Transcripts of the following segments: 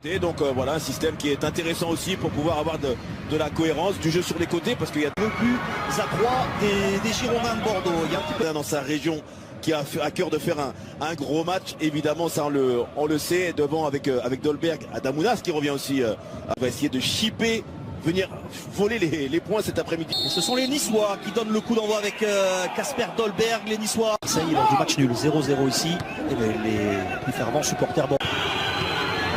Et donc voilà un système qui est intéressant aussi pour pouvoir avoir de la cohérence du jeu sur les côtés parce qu'il y a le plus à 3 des Girondins de Bordeaux. Il y a un petit peu dans sa région qui a à cœur de faire un gros match, évidemment ça on le sait, devant avec Dolberg, Adamounas qui revient aussi, va essayer de chipper, venir voler les points cet après-midi. Ce sont les Niçois qui donnent le coup d'envoi avec Kasper Dolberg, les Niçois. Ça y est, lors du match nul 0-0 ici, et les plus fervents supporters bordelais.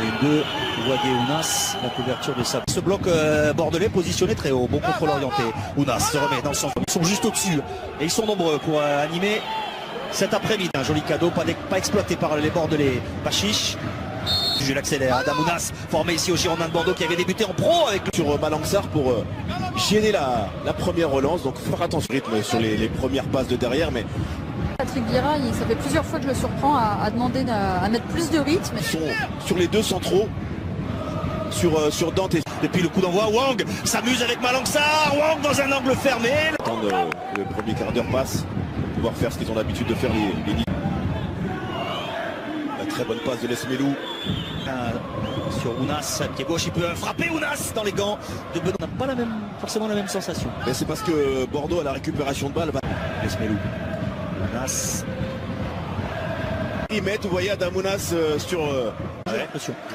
Une 2, Wagué Ounas, la couverture de ça. Ce bloc bordelais positionné très haut, bon contrôle orienté. Ounas se remet dans son... Ils sont juste au-dessus et ils sont nombreux pour animer cet après-midi. Un joli cadeau, pas exploité par les Bordelais. Bachiche, je l'accélère. Adamounas, formé ici au Girondins de Bordeaux qui avait débuté en pro avec sur Malangsar pour gêner la première relance. Donc faire attention au rythme sur les premières passes de derrière. Mais Patrick Vieira, ça fait plusieurs fois que je le surprends à demander à mettre plus de rythme. Ils sont sur les deux centraux, sur Dante. Et puis le coup d'envoi, Wang s'amuse avec Malangsar. Wang dans un angle fermé. Le premier quart d'heure passe pour pouvoir faire ce qu'ils ont l'habitude de faire les Niçois. La très bonne passe de Lesmelou. Sur Ounas, pied gauche, il peut frapper Ounas dans les gants de Benoît. On n'a pas forcément la même sensation. Mais c'est parce que Bordeaux à la récupération de balle va. Lesmelou. Ounas. Ils mettent, vous voyez, Adamounas sur.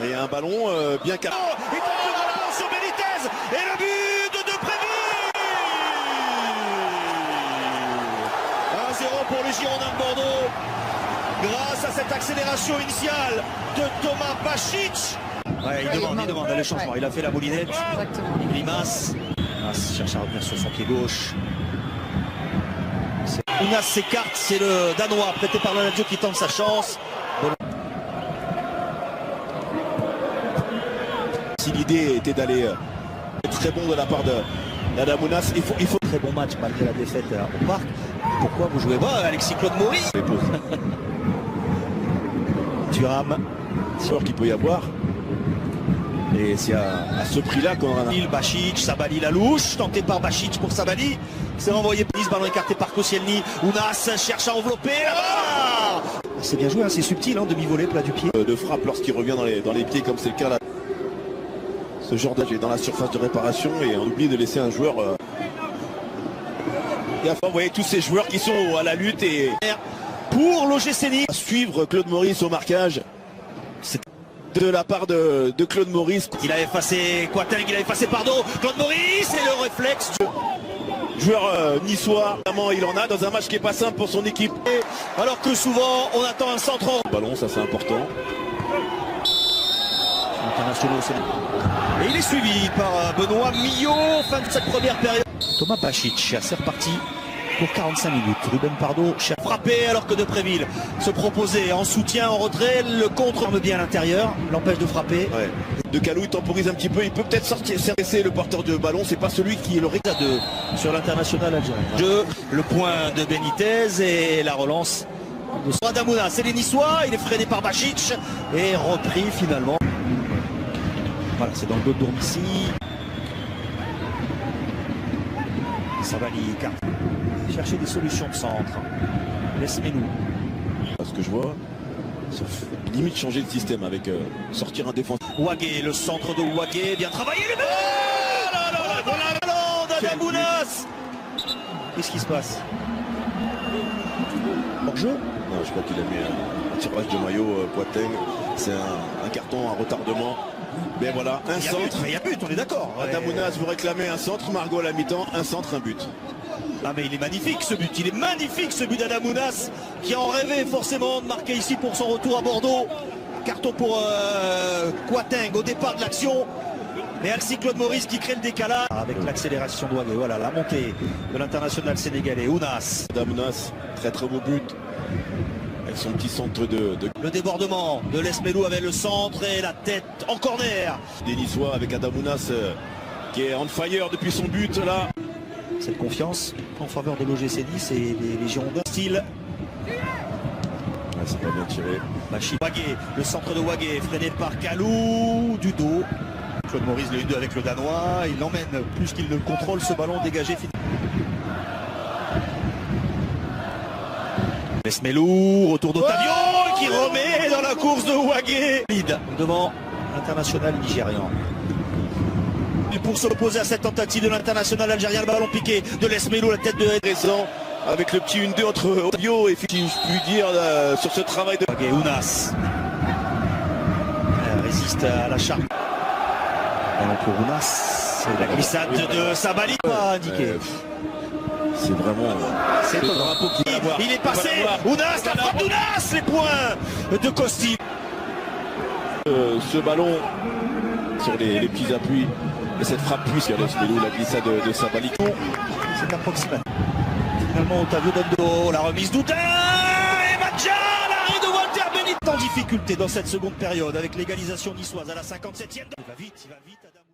Et un ballon bien carré. Oh, il tombe sur la balance sur Benitez et le but de Préville. 1-0 pour les Girondins de Bordeaux. Grâce à cette accélération initiale de Thomas Bachic. Ouais, il demande le changement. Ouais. Il a fait la moulinette. Exactement. Il grimace. Ounas cherche à revenir sur son pied gauche. Ounas s'écarte, c'est le Danois prêté par le Lazio qui tente sa chance. Si l'idée était d'aller très bon de la part d'Adamounas, il faut très bon match malgré la défaite au parc. Pourquoi vous jouez pas Alexis Claude Maurice? Thuram, sûr qu'il peut y avoir. Et c'est à ce prix-là qu'on a. Bachic, Sabali la louche, tenté par Bachic pour Sabali. C'est renvoyé, ballon écarté par Koscielny. Ounas cherche à envelopper là-bas. C'est bien joué, hein, c'est subtil, hein, demi-volée, plat du pied. De frappe lorsqu'il revient dans les pieds comme c'est le cas là. Ce genre d'âge est dans la surface de réparation et on oublie de laisser un joueur. Et enfin, vous voyez tous ces joueurs qui sont à la lutte et pour l'OGC Nice. Suivre Claude Maurice au marquage. C'est de la part de Claude Maurice. Il a effacé Quateng, il a effacé Pardo. Claude Maurice et le réflexe. Joueur niçois, vraiment il en a dans un match qui est pas simple pour son équipe. Alors que souvent on attend un centre. Ballon, ça c'est important. Internationaux, et il est suivi par Benoît Millot, fin de cette première période. Thomas Bachic, c'est reparti pour 45 minutes. Ruben Pardo frappé alors que Depréville se proposait en soutien, en retrait. Le contre arme bien à l'intérieur, l'empêche de frapper. Ouais. De Calou il temporise un petit peu, il peut peut-être sortir, c'est le porteur de ballon, c'est pas celui qui est le résultat sur l'international algérien. Le point de Benitez et la relance de Adamounas. C'est les Niçois, il est freiné par Bachic et repris finalement. Voilà, c'est dans le dos de Dourmissi. Sabali carte. Chercher des solutions de centre. Laisse-nous. Ce que je vois, limite changer de système avec sortir un défenseur. Wagué, le centre de Wagué, bien travaillé. Le ballon d'Adamounas. Qu'est-ce qui se passe? Hors-jeu? Non, je crois qu'il a mis un tirage de maillot Quateng. C'est un carton, un retardement. Mais voilà, un centre. Il y a but, on est d'accord. Adamounas vous réclamez un centre, Margot à la mi-temps, un centre, un but. Ah mais il est magnifique ce but, il est magnifique ce but d'Adamounas qui en rêvait forcément de marquer ici pour son retour à Bordeaux. Carton pour Quateng au départ de l'action. Mais Alexis Claude Maurice qui crée le décalage. Avec l'accélération de Wagué, voilà la montée de l'international sénégalais, Ounas. Adamounas, très très beau but. Avec son petit centre de... Le débordement de Lesmelou avec le centre et la tête en corner. Des Niçois avec Adamounas qui est on fire depuis son but là. Cette confiance en faveur de l'OGC Nice et les Girondins. Style. C'est pas bien tiré. Wagué, le centre de Wagué, freiné par Calou, du dos. Claude Maurice le 1-2 avec le Danois. Il emmène plus qu'il ne contrôle ce ballon dégagé. Lesmelou, retour d'Otavio qui remet dans la course de Wagué. Devant l'international nigérian. Et pour s'opposer à cette tentative de l'international algérien, le ballon piqué de Lesmelou, la tête de Présent avec le petit 1-2 entre Obio et si je puis dire sur ce travail de Ounas. Résiste à la charge. Ballon pour Ounas. La glissade de Sabali. Pas indiqué. C'est vraiment. C'est le drapeau qui. Il est passé. Ounas, la frappe d'Ounas. Les points de Costi. Ce ballon sur les petits appuis et cette frappe puissante, la glissade de Sabali. C'est approximatif. Finalement, Otavio Dondo, la remise d'Outin et Madja, l'arrêt de Walter Benitez en difficulté dans cette seconde période avec l'égalisation niçoise à la 57e. Il va vite, Adam.